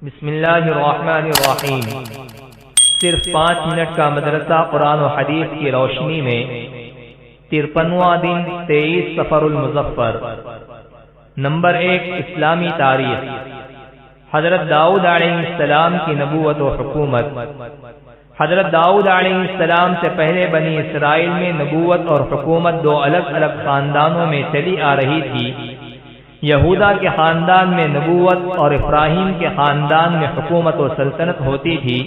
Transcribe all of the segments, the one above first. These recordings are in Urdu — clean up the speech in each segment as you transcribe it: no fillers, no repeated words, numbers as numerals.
بسم اللہ الرحمن الرحیم۔ صرف 5 منٹ کا مدرسہ قرآن و حدیث کی روشنی میں 53واں دن 23 صفر المظفر۔ نمبر 1، اسلامی تاریخ۔ حضرت داؤد علیہ السلام کی نبوت و حکومت۔ حضرت داؤد علیہ السلام سے پہلے بنی اسرائیل میں نبوت اور حکومت 2 الگ الگ خاندانوں میں چلی آ رہی تھی۔ یہودا کے خاندان میں نبوت اور ابراہیم کے خاندان میں حکومت و سلطنت ہوتی تھی۔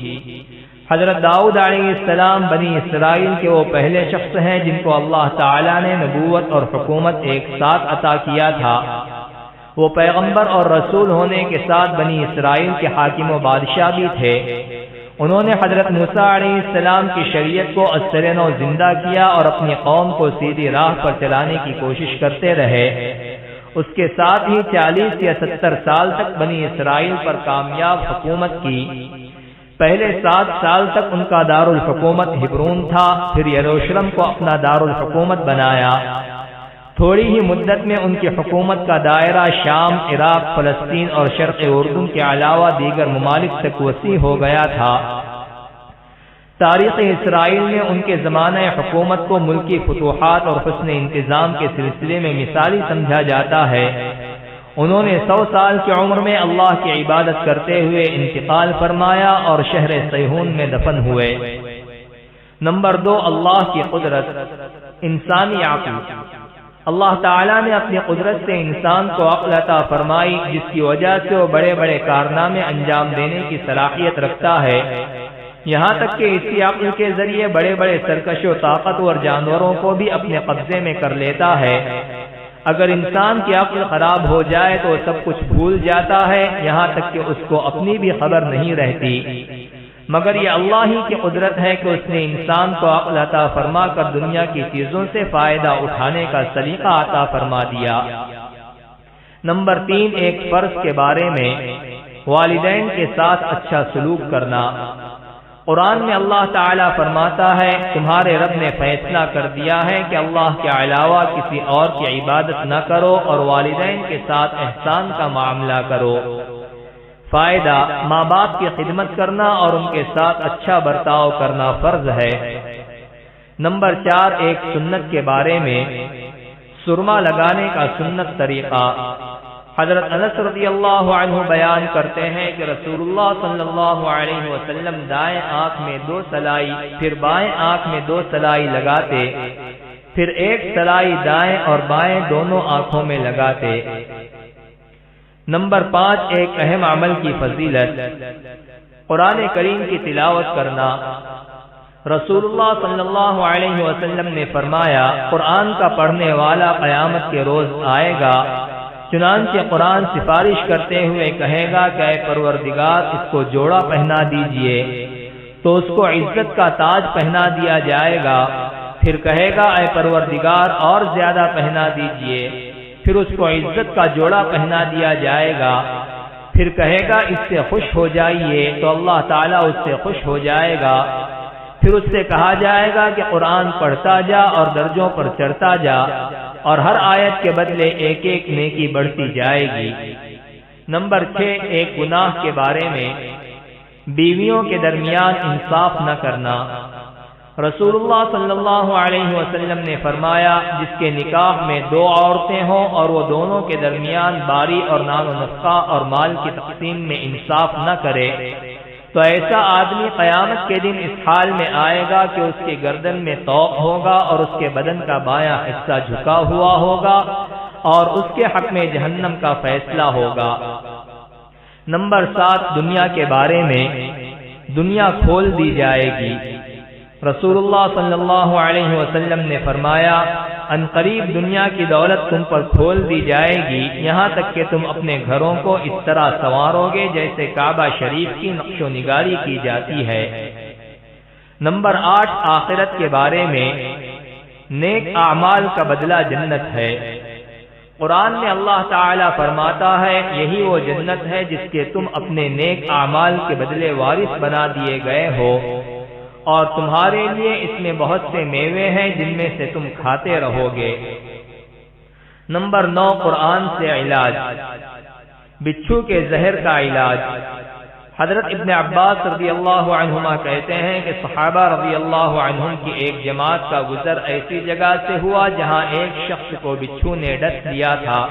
حضرت داؤد علیہ السلام بنی اسرائیل کے وہ پہلے شخص ہیں جن کو اللہ تعالی نے نبوت اور حکومت ایک ساتھ عطا کیا تھا۔ وہ پیغمبر اور رسول ہونے کے ساتھ بنی اسرائیل کے حاکم و بادشاہ بھی تھے۔ انہوں نے حضرت موسیٰ علیہ السلام کی شریعت کو ازسر نو زندہ کیا اور اپنی قوم کو سیدھی راہ پر چلانے کی کوشش کرتے رہے۔ اس کے ساتھ ہی 40 یا 70 سال تک بنی اسرائیل پر کامیاب حکومت کی۔ پہلے 7 سال تک ان کا دارالحکومت ہبرون تھا، پھر یروشلم کو اپنا دارالحکومت بنایا۔ تھوڑی ہی مدت میں ان کی حکومت کا دائرہ شام، عراق، فلسطین اور شرق اردن کے علاوہ دیگر ممالک تک وسیع ہو گیا تھا۔ تاریخ اسرائیل میں ان کے زمانہ حکومت کو ملکی فتوحات اور حسن انتظام کے سلسلے میں مثالی سمجھا جاتا ہے۔ انہوں نے 100 سال کی عمر میں اللہ کی عبادت کرتے ہوئے انتقال فرمایا اور شہر صیہون میں دفن ہوئے۔ نمبر 2، اللہ کی قدرت۔ انسانی عقل۔ اللہ تعالیٰ نے اپنی قدرت سے انسان کو عقل عطا فرمائی، جس کی وجہ سے وہ بڑے بڑے کارنامے انجام دینے کی صلاحیت رکھتا ہے۔ یہاں تک کہ اسی عقل کے ذریعے بڑے بڑے سرکش و طاقتور جانوروں کو بھی اپنے قبضے میں کر لیتا ہے۔ اگر انسان کی عقل خراب ہو جائے تو سب کچھ بھول جاتا ہے، یہاں تک کہ اس کو اپنی بھی خبر نہیں رہتی۔ مگر یہ اللہ ہی کی قدرت ہے کہ اس نے انسان کو عقل عطا فرما کر دنیا کی چیزوں سے فائدہ اٹھانے کا سلیقہ عطا فرما دیا۔ نمبر 3، ایک فرض کے بارے میں، والدین کے ساتھ اچھا سلوک کرنا۔ قرآن میں اللہ تعالیٰ فرماتا ہے، تمہارے رب نے فیصلہ کر دیا ہے کہ اللہ کے علاوہ کسی اور کی عبادت نہ کرو اور والدین کے ساتھ احسان کا معاملہ کرو۔ فائدہ، ماں باپ کی خدمت کرنا اور ان کے ساتھ اچھا برتاؤ کرنا فرض ہے۔ نمبر 4، ایک سنت کے بارے میں، سرما لگانے کا سنت طریقہ۔ حضرت انس رضی اللہ عنہ بیان کرتے ہیں کہ رسول اللہ صلی اللہ علیہ وسلم دائیں آنکھ میں 2 سلائی، پھر بائیں آنکھ میں 2 سلائی لگاتے، پھر 1 سلائی دائیں اور بائیں دونوں آنکھوں میں لگاتے۔ نمبر 5، ایک اہم عمل کی فضیلت، قرآن کریم کی تلاوت کرنا۔ رسول اللہ صلی اللہ علیہ وسلم نے فرمایا، قرآن کا پڑھنے والا قیامت کے روز آئے گا، چنانچہ قرآن سفارش کرتے ہوئے کہے گا کہ اے پروردگار، اس کو جوڑا پہنا دیجئے، تو اس کو عزت کا تاج پہنا دیا جائے گا۔ پھر کہے گا اے پروردگار، اور زیادہ پہنا دیجئے، پھر اس کو عزت کا جوڑا پہنا دیا جائے گا۔ پھر کہے گا اس سے خوش ہو جائیے، تو اللہ تعالیٰ اس سے خوش ہو جائے گا۔ پھر اس سے کہا جائے گا کہ قرآن پڑھتا جا اور درجوں پر چڑھتا جا، اور ہر آیت کے بدلے ایک ایک نیکی بڑھتی جائے گی۔ نمبر 6، ایک گناہ کے بارے میں، بیویوں کے درمیان انصاف نہ کرنا۔ رسول اللہ صلی اللہ علیہ وسلم نے فرمایا، جس کے نکاح میں 2 عورتیں ہوں اور وہ دونوں کے درمیان باری اور نان و نفقہ اور مال کی تقسیم میں انصاف نہ کرے، تو ایسا آدمی قیامت کے دن اس حال میں آئے گا کہ اس کی گردن میں طوق ہوگا اور اس کے بدن کا بایاں حصہ جھکا ہوا ہوگا اور اس کے حق میں جہنم کا فیصلہ ہوگا۔ نمبر 7، دنیا کے بارے میں، دنیا کھول دی جائے گی۔ رسول اللہ صلی اللہ علیہ وسلم نے فرمایا، ان قریب دنیا کی دولت تم پر کھول دی جائے گی، یہاں تک کہ تم اپنے گھروں کو اس طرح سنوارو گے جیسے کعبہ شریف کی نقش و نگاری کی جاتی ہے۔ نمبر 8، آخرت کے بارے میں، نیک اعمال کا بدلہ جنت ہے۔ قرآن میں اللہ تعالیٰ فرماتا ہے، یہی وہ جنت ہے جس کے تم اپنے نیک اعمال کے بدلے وارث بنا دیے گئے ہو، اور تمہارے لیے اس میں بہت سے میوے ہیں جن میں سے تم کھاتے رہو گے۔ نمبر 9، قرآن سے علاج۔ بچھو کے زہر کا علاج۔ حضرت ابن عباس رضی اللہ عنہما کہتے ہیں کہ صحابہ رضی اللہ عنہم کی ایک جماعت کا گزر ایسی جگہ سے ہوا جہاں ایک شخص کو بچھو نے ڈس لیا تھا۔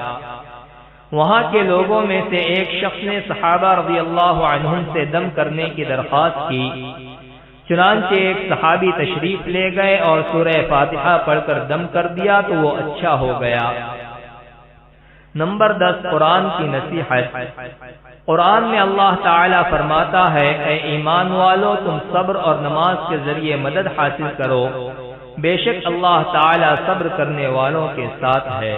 وہاں کے لوگوں میں سے ایک شخص نے صحابہ رضی اللہ عنہم سے دم کرنے کی درخواست کی، چنانچہ ایک صحابی تشریف لے گئے اور سورہ فاتحہ پڑھ کر دم کر دیا تو وہ اچھا ہو گیا۔ نمبر 10، قرآن کی نصیحت۔ قرآن میں اللہ تعالیٰ فرماتا ہے، اے ایمان والو تم صبر اور نماز کے ذریعے مدد حاصل کرو، بے شک اللہ تعالیٰ صبر کرنے والوں کے ساتھ ہے۔